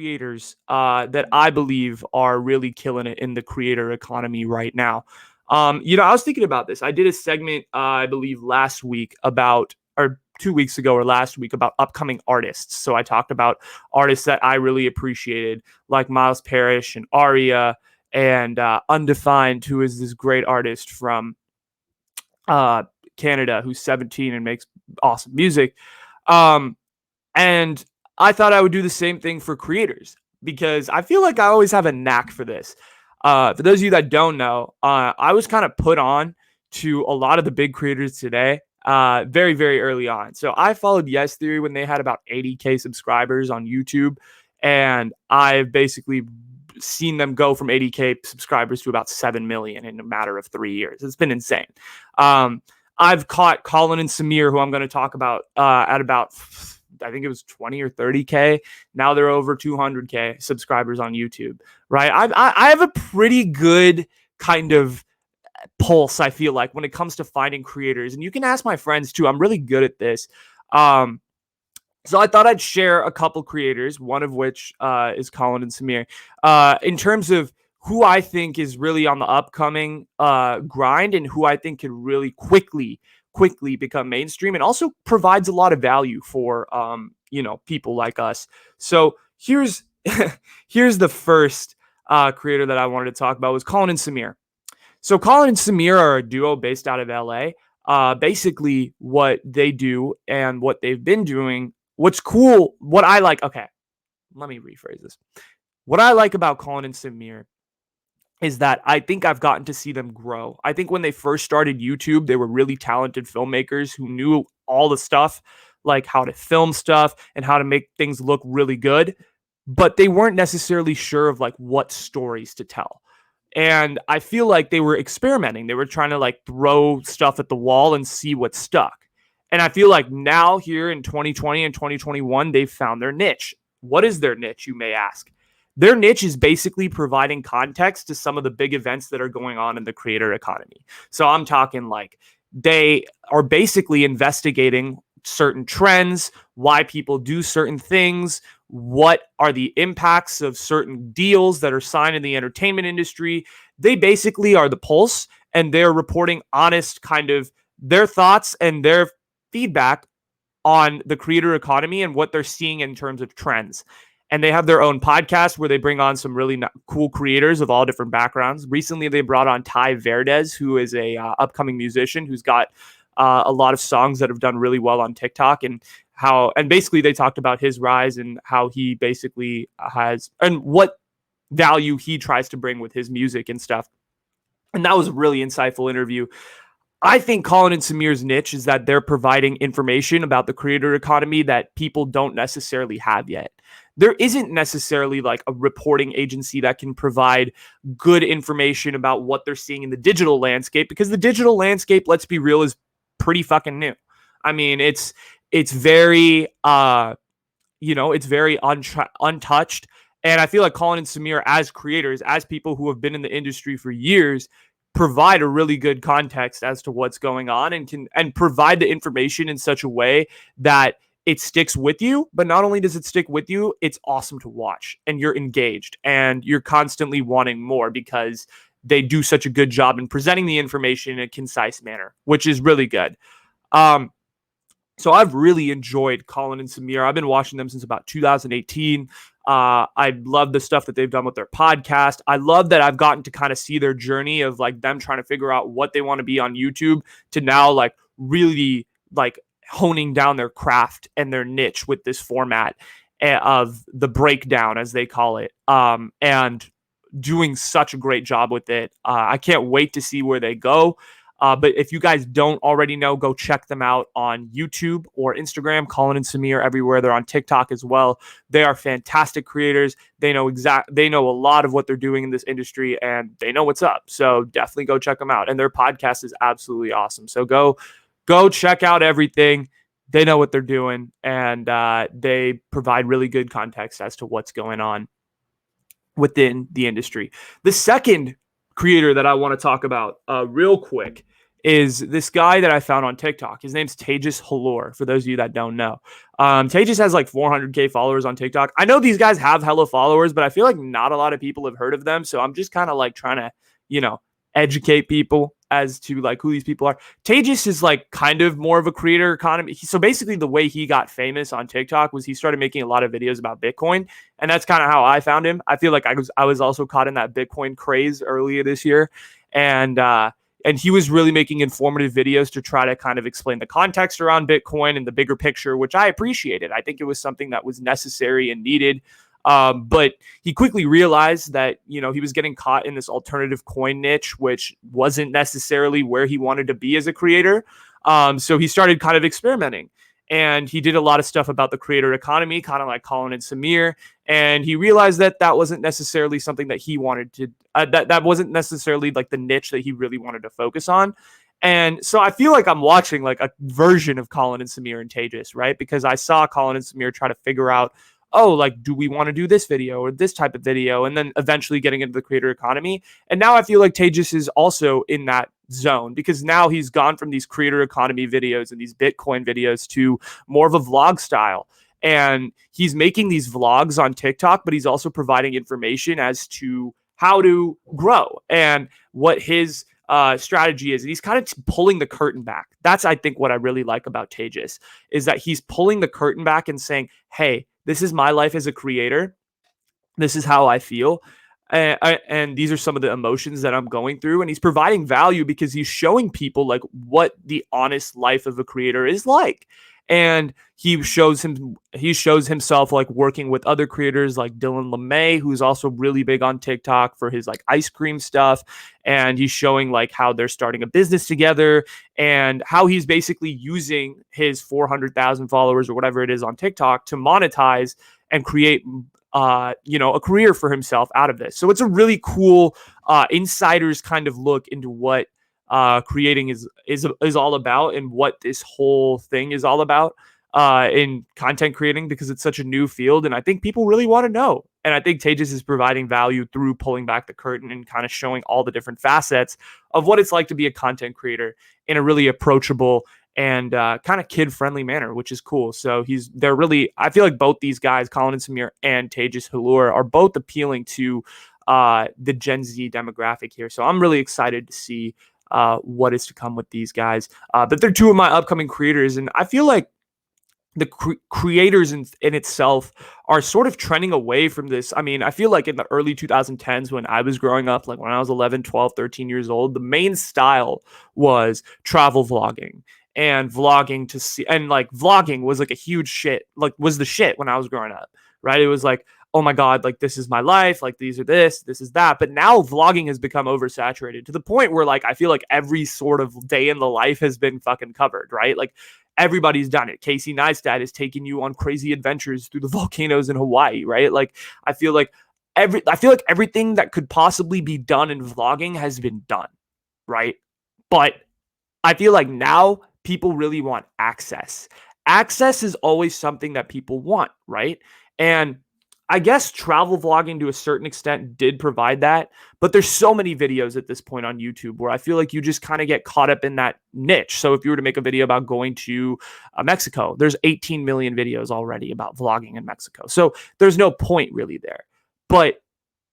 creators that I believe are really killing it in the creator economy right now. I was thinking about this. I did a segment, I believe, last week or 2 weeks ago or last week about upcoming artists. So I talked about artists that I really appreciated, like Miles Parrish and Aria and Undefined, who is this great artist from uh, Canada who's 17 and makes awesome music. Um, and I thought I would do the same thing for creators because I feel like I always have a knack for this. For those of you that don't know, I was kind of put on to a lot of the big creators today very, very early on. So I followed Yes Theory when they had about 80K subscribers on YouTube. And I've basically seen them go from 80K subscribers to about 7 million in a matter of 3 years. It's been insane. I've caught Colin and Samir, who I'm going to talk about at about, I think it was 20 or 30K. Now they're over 200K subscribers on YouTube, right? I have a pretty good kind of pulse, I feel like, when it comes to finding creators. And you can ask my friends too. I'm really good at this. So I thought I'd share a couple creators, one of which is Colin and Samir, in terms of who I think is really on the upcoming grind and who I think can really quickly become mainstream and also provides a lot of value for people like us. So here's here's the first creator that I wanted to talk about was Colin and Samir. So Colin and Samir are a duo based out of LA. Basically, what they do and what they've been doing, what's cool, what I like, okay, let me rephrase this. What I like about Colin and Samir is that I think I've gotten to see them grow. I think when they first started YouTube, they were really talented filmmakers who knew all the stuff, like how to film stuff and how to make things look really good, but they weren't necessarily sure of like what stories to tell. And I feel like they were experimenting. They were trying to like throw stuff at the wall and see what stuck. And I feel like now here in 2020 and 2021, they've found their niche. What is their niche, you may ask? Their niche is basically providing context to some of the big events that are going on in the creator economy. So I'm talking like they are basically investigating certain trends, why people do certain things, what are the impacts of certain deals that are signed in the entertainment industry. They basically are the pulse, and they're reporting honest kind of their thoughts and their feedback on the creator economy and what they're seeing in terms of trends. And they have their own podcast where they bring on some really cool creators of all different backgrounds. Recently, they brought on Ty Verdes, who is a upcoming musician who's got a lot of songs that have done really well on TikTok, and basically they talked about his rise and how he basically has and what value he tries to bring with his music and stuff. And that was a really insightful interview. I think Colin and Samir's niche is that they're providing information about the creator economy that people don't necessarily have yet. There isn't necessarily like a reporting agency that can provide good information about what they're seeing in the digital landscape, because the digital landscape, let's be real, is pretty fucking new. I mean, it's very it's very untouched. And I feel like Colin and Samir, as creators, as people who have been in the industry for years, provide a really good context as to what's going on and provide the information in such a way that it sticks with you. But not only does it stick with you, it's awesome to watch and you're engaged and you're constantly wanting more because they do such a good job in presenting the information in a concise manner, which is really good. So I've really enjoyed Colin and Samir. I've been watching them since about 2018. I love the stuff that they've done with their podcast. I love that I've gotten to kind of see their journey of like them trying to figure out what they want to be on YouTube to now like really like honing down their craft and their niche with this format of the breakdown, as they call it, and doing such a great job with it. I can't wait to see where they go. But if you guys don't already know, go check them out on YouTube or Instagram. Colin and Samir everywhere. They're on TikTok as well. They are fantastic creators. They know a lot of what they're doing in this industry, and they know what's up. So definitely go check them out. And their podcast is absolutely awesome. So go check out everything. They know what they're doing, and they provide really good context as to what's going on within the industry. The second creator that I want to talk about real quick is this guy that I found on TikTok. His name's Tejas Halor, for those of you that don't know. Tejas has like 400K followers on TikTok. I know these guys have hella followers, but I feel like not a lot of people have heard of them. So I'm just kind of like trying to, you know, educate people as to like who these people are. Tejas is like kind of more of a creator economy. So basically the way he got famous on TikTok was he started making a lot of videos about Bitcoin. And that's kind of how I found him. I feel like I was also caught in that Bitcoin craze earlier this year. And he was really making informative videos to try to kind of explain the context around Bitcoin and the bigger picture, which I appreciated. I think it was something that was necessary and needed. But he quickly realized that, you know, he was getting caught in this alternative coin niche, which wasn't necessarily where he wanted to be as a creator. So he started kind of experimenting. And he did a lot of stuff about the creator economy, kind of like Colin and Samir. And he realized that that wasn't necessarily something that he wanted to, that wasn't necessarily like the niche that he really wanted to focus on. And so I feel like I'm watching like a version of Colin and Samir and Tejas, right? Because I saw Colin and Samir try to figure out, oh, like, do we want to do this video or this type of video? And then eventually getting into the creator economy. And now I feel like Tejas is also in that zone because now he's gone from these creator economy videos and these Bitcoin videos to more of a vlog style. And he's making these vlogs on TikTok, but he's also providing information as to how to grow and what his strategy is. And he's kind of pulling the curtain back. That's, I think, what I really like about Tejas is that he's pulling the curtain back and saying, hey, this is my life as a creator. This is how I feel. And these are some of the emotions that I'm going through. And he's providing value because he's showing people like what the honest life of a creator is like. And he shows himself like working with other creators like Dylan LeMay, who's also really big on TikTok for his like ice cream stuff. And he's showing like how they're starting a business together and how he's basically using his 400,000 followers or whatever it is on TikTok to monetize and create a career for himself out of this. So it's a really cool insider's kind of look into what creating is all about and what this whole thing is all about in content creating because it's such a new field and I think people really want to know. And I think Tejas is providing value through pulling back the curtain and kind of showing all the different facets of what it's like to be a content creator in a really approachable and kind of kid-friendly manner, which is cool. So I feel like both these guys, Colin and Samir and Tejas Halur, are both appealing to the Gen Z demographic here. So I'm really excited to see what is to come with these guys. But they're two of my upcoming creators, and I feel like the creators in itself are sort of trending away from this. I mean, I feel like in the early 2010s when I was growing up, like when I was 11, 12, 13 years old, the main style was travel vlogging and vlogging to see, and like vlogging was like a huge shit, like was the shit when I was growing up, right? It was like, oh my God, like this is my life, like these are this is that. But now vlogging has become oversaturated to the point where like I feel like every sort of day in the life has been fucking covered, right? Like everybody's done it. Casey Neistat is taking you on crazy adventures through the volcanoes in Hawaii, right? Like I feel like everything that could possibly be done in vlogging has been done, right? But I feel like now people really want access. Access is always something that people want, right? And I guess travel vlogging to a certain extent did provide that, but there's so many videos at this point on YouTube where I feel like you just kind of get caught up in that niche. So if you were to make a video about going to Mexico, there's 18 million videos already about vlogging in Mexico. So there's no point really there. But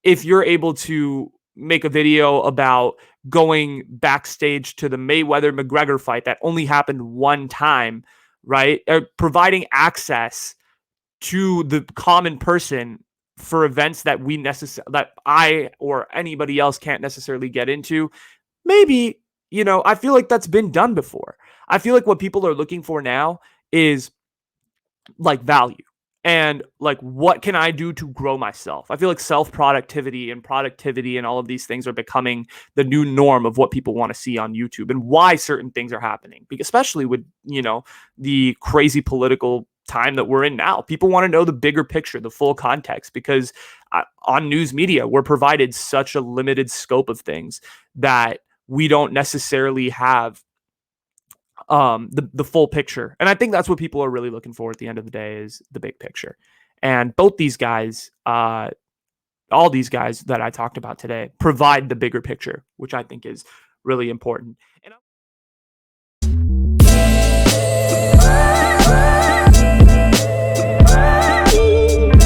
if you're able to make a video about going backstage to the Mayweather-McGregor fight that only happened one time, right? Providing access to the common person for events that that I or anybody else can't necessarily get into. Maybe, I feel like that's been done before. I feel like what people are looking for now is like value and like what can I do to grow myself. I feel like self-productivity and all of these things are becoming the new norm of what people want to see on YouTube and why certain things are happening, especially with the crazy political time that we're in now. People want to know the bigger picture, the full context, because on news media we're provided such a limited scope of things that we don't necessarily have the full picture. And I think that's what people are really looking for at the end of the day is the big picture. And both these guys, all these guys that I talked about today provide the bigger picture, which I think is really important. And